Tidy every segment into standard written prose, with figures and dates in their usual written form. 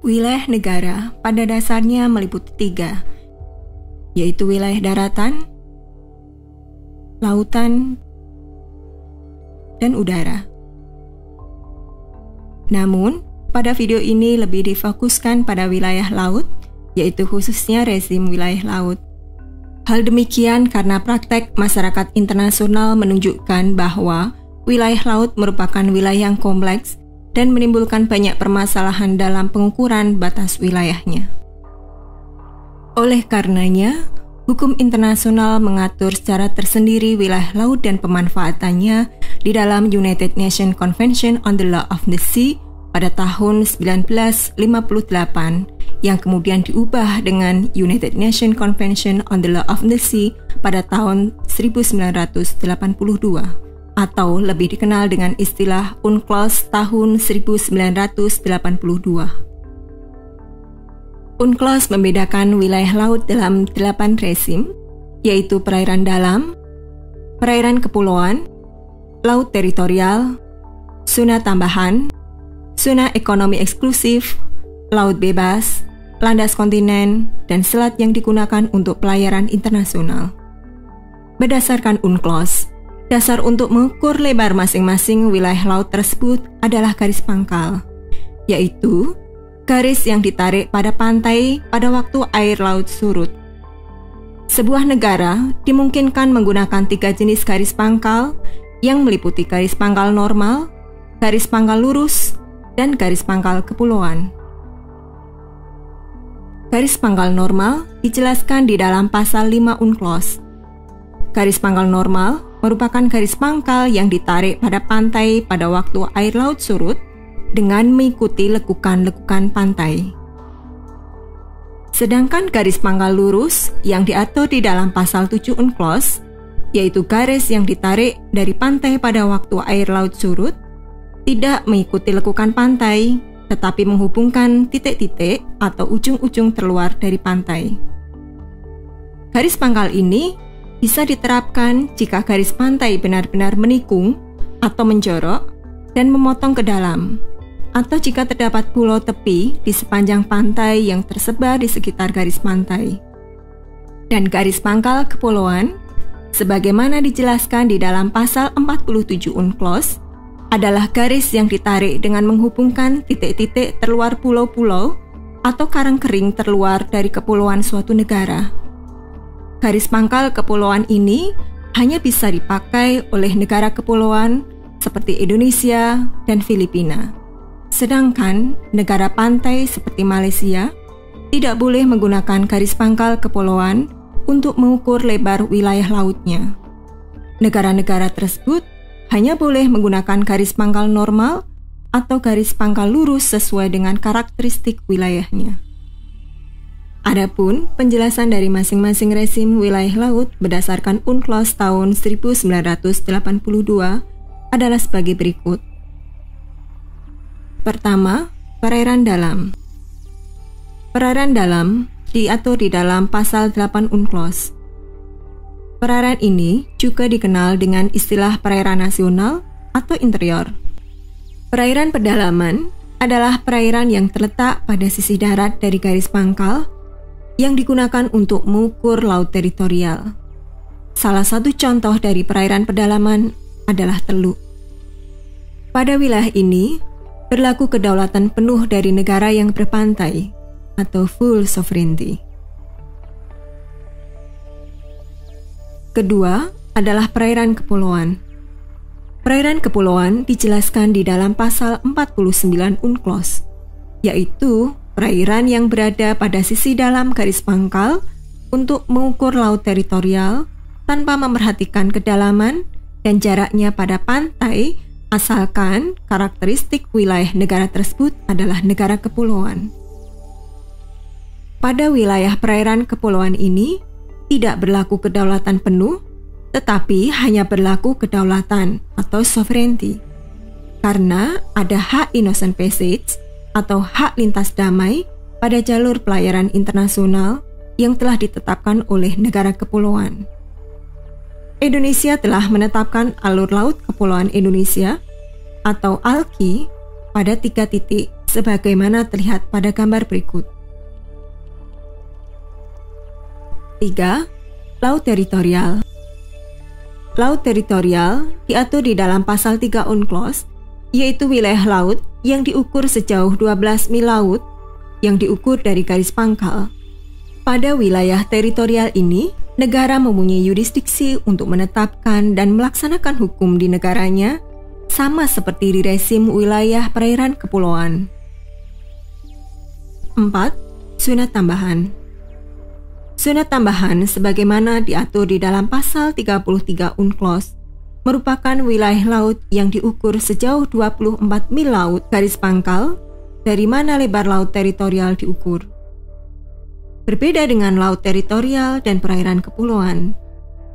Wilayah negara pada dasarnya meliputi 3, yaitu wilayah daratan, lautan, dan udara. Namun, pada video ini lebih difokuskan pada wilayah laut, yaitu khususnya rezim wilayah laut. Hal demikian karena praktek masyarakat internasional menunjukkan bahwa wilayah laut merupakan wilayah yang kompleks dan menimbulkan banyak permasalahan dalam pengukuran batas wilayahnya. Oleh karenanya, hukum internasional mengatur secara tersendiri wilayah laut dan pemanfaatannya di dalam United Nations Convention on the Law of the Sea pada tahun 1958 yang kemudian diubah dengan United Nations Convention on the Law of the Sea pada tahun 1982 atau lebih dikenal dengan istilah UNCLOS tahun 1982. UNCLOS membedakan wilayah laut dalam 8 rezim, yaitu perairan dalam, perairan kepulauan, laut teritorial, zona tambahan, zona ekonomi eksklusif, laut bebas, landas kontinen, dan selat yang digunakan untuk pelayaran internasional. Berdasarkan UNCLOS, dasar untuk mengukur lebar masing-masing wilayah laut tersebut adalah garis pangkal, yaitu garis yang ditarik pada pantai pada waktu air laut surut. Sebuah negara dimungkinkan menggunakan 3 jenis garis pangkal yang meliputi garis pangkal normal, garis pangkal lurus, dan garis pangkal kepulauan. Garis pangkal normal dijelaskan di dalam pasal 5 UNCLOS. Garis pangkal normal merupakan garis pangkal yang ditarik pada pantai pada waktu air laut surut dengan mengikuti lekukan-lekukan pantai. Sedangkan garis pangkal lurus yang diatur di dalam pasal 7 UNCLOS, yaitu garis yang ditarik dari pantai pada waktu air laut surut, tidak mengikuti lekukan pantai, tetapi menghubungkan titik-titik atau ujung-ujung terluar dari pantai. Garis pangkal ini bisa diterapkan jika garis pantai benar-benar menikung atau menjorok dan memotong ke dalam, atau jika terdapat pulau tepi di sepanjang pantai yang tersebar di sekitar garis pantai. Dan garis pangkal kepulauan, sebagaimana dijelaskan di dalam pasal 47 UNCLOS, adalah garis yang ditarik dengan menghubungkan titik-titik terluar pulau-pulau atau karang kering terluar dari kepulauan suatu negara. Garis pangkal kepulauan ini hanya bisa dipakai oleh negara kepulauan seperti Indonesia dan Filipina. Sedangkan negara pantai seperti Malaysia tidak boleh menggunakan garis pangkal kepulauan untuk mengukur lebar wilayah lautnya. Negara-negara tersebut hanya boleh menggunakan garis pangkal normal atau garis pangkal lurus sesuai dengan karakteristik wilayahnya. Adapun penjelasan dari masing-masing rezim wilayah laut berdasarkan UNCLOS tahun 1982 adalah sebagai berikut. Pertama, perairan dalam. Perairan dalam diatur di dalam pasal 8 UNCLOS. Perairan ini juga dikenal dengan istilah perairan nasional atau interior. Perairan pedalaman adalah perairan yang terletak pada sisi darat dari garis pangkal yang digunakan untuk mengukur laut teritorial. Salah satu contoh dari perairan pedalaman adalah Teluk. Pada wilayah ini, berlaku kedaulatan penuh dari negara yang berpantai atau full sovereignty. Kedua adalah perairan kepulauan. Perairan kepulauan dijelaskan di dalam pasal 49 UNCLOS, yaitu perairan yang berada pada sisi dalam garis pangkal untuk mengukur laut teritorial tanpa memperhatikan kedalaman dan jaraknya pada pantai, asalkan karakteristik wilayah negara tersebut adalah negara kepulauan. Pada wilayah perairan kepulauan ini tidak berlaku kedaulatan penuh, tetapi hanya berlaku kedaulatan atau sovereignty, karena ada hak innocent passage atau hak lintas damai pada jalur pelayaran internasional yang telah ditetapkan oleh negara kepulauan. Indonesia telah menetapkan alur laut kepulauan Indonesia atau ALKI pada 3 titik sebagaimana terlihat pada gambar berikut. 3. Laut teritorial. Laut teritorial diatur di dalam pasal 3 UNCLOS, yaitu wilayah laut yang diukur sejauh 12 mil laut yang diukur dari garis pangkal. Pada wilayah teritorial ini, negara mempunyai yurisdiksi untuk menetapkan dan melaksanakan hukum di negaranya, sama seperti di rezim wilayah perairan kepulauan. 4. Zona tambahan. Zona tambahan sebagaimana diatur di dalam pasal 33 UNCLOS merupakan wilayah laut yang diukur sejauh 24 mil laut garis pangkal dari mana lebar laut teritorial diukur. Berbeda dengan laut teritorial dan perairan kepulauan,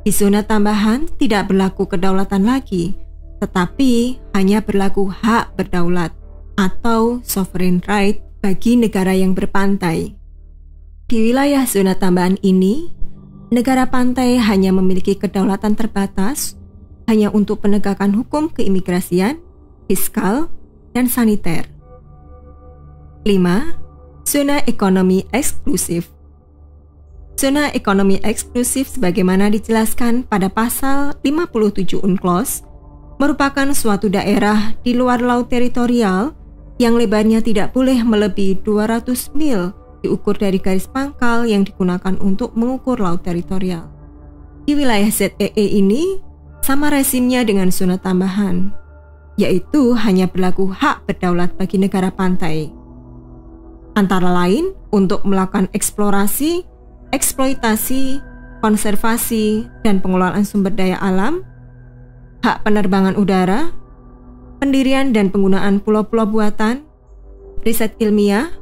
di zona tambahan tidak berlaku kedaulatan lagi, tetapi hanya berlaku hak berdaulat atau sovereign right bagi negara yang berpantai. Di wilayah zona tambahan ini, negara pantai hanya memiliki kedaulatan terbatas hanya untuk penegakan hukum keimigrasian, fiskal, dan saniter. 5. Zona ekonomi eksklusif. Zona ekonomi eksklusif sebagaimana dijelaskan pada pasal 57 UNCLOS merupakan suatu daerah di luar laut teritorial yang lebarnya tidak boleh melebihi 200 mil diukur dari garis pangkal yang digunakan untuk mengukur laut teritorial. Di wilayah ZEE ini sama rezimnya dengan zona tambahan, yaitu hanya berlaku hak berdaulat bagi negara pantai. Antara lain untuk melakukan eksplorasi, eksploitasi, konservasi, dan pengelolaan sumber daya alam, hak penerbangan udara, pendirian dan penggunaan pulau-pulau buatan, riset ilmiah,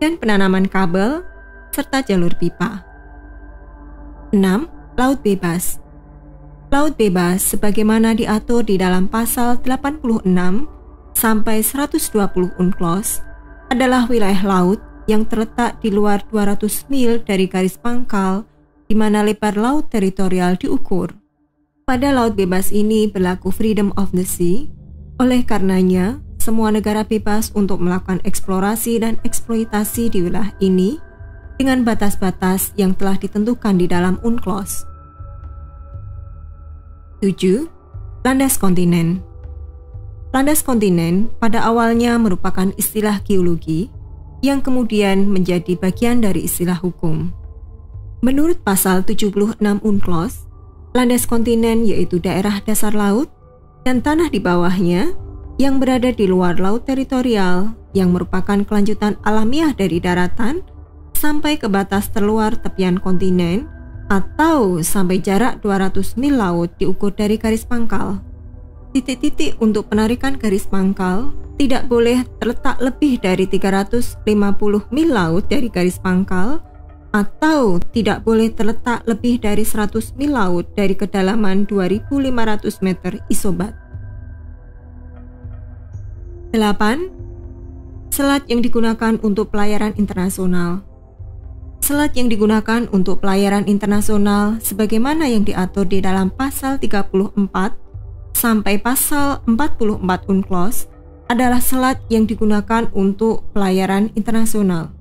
dan penanaman kabel, serta jalur pipa. 6. Laut bebas. Laut bebas sebagaimana diatur di dalam pasal 86 sampai 120 UNCLOS adalah wilayah laut yang terletak di luar 200 mil dari garis pangkal di mana lebar laut teritorial diukur. Pada laut bebas ini berlaku freedom of the sea, oleh karenanya semua negara bebas untuk melakukan eksplorasi dan eksploitasi di wilayah ini dengan batas-batas yang telah ditentukan di dalam UNCLOS. 7. Landas kontinen. Landas kontinen pada awalnya merupakan istilah geologi yang kemudian menjadi bagian dari istilah hukum. Menurut pasal 76 UNCLOS, landas kontinen yaitu daerah dasar laut dan tanah di bawahnya yang berada di luar laut teritorial yang merupakan kelanjutan alamiah dari daratan sampai ke batas terluar tepian kontinen atau sampai jarak 200 mil laut diukur dari garis pangkal. Titik-titik untuk penarikan garis pangkal tidak boleh terletak lebih dari 350 mil laut dari garis pangkal atau tidak boleh terletak lebih dari 100 mil laut dari kedalaman 2.500 meter isobat. 8. Selat yang digunakan untuk pelayaran internasional. Selat yang digunakan untuk pelayaran internasional sebagaimana yang diatur di dalam pasal 34 sampai pasal 44 UNCLOS adalah selat yang digunakan untuk pelayaran internasional.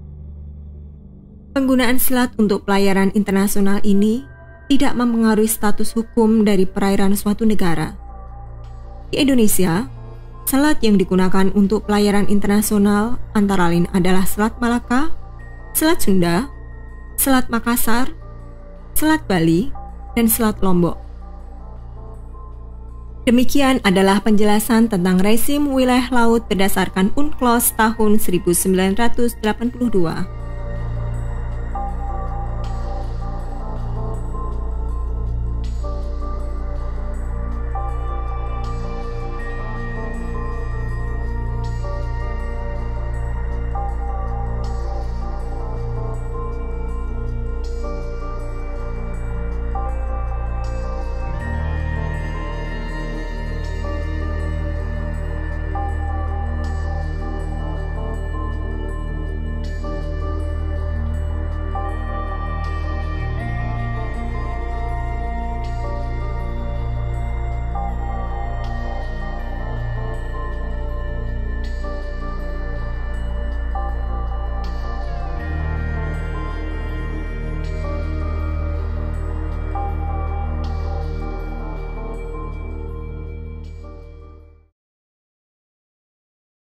Penggunaan selat untuk pelayaran internasional ini tidak mempengaruhi status hukum dari perairan suatu negara. Di Indonesia, selat yang digunakan untuk pelayaran internasional antara lain adalah Selat Malaka, Selat Sunda, Selat Makassar, Selat Bali, dan Selat Lombok. Demikian adalah penjelasan tentang rezim wilayah laut berdasarkan UNCLOS tahun 1982.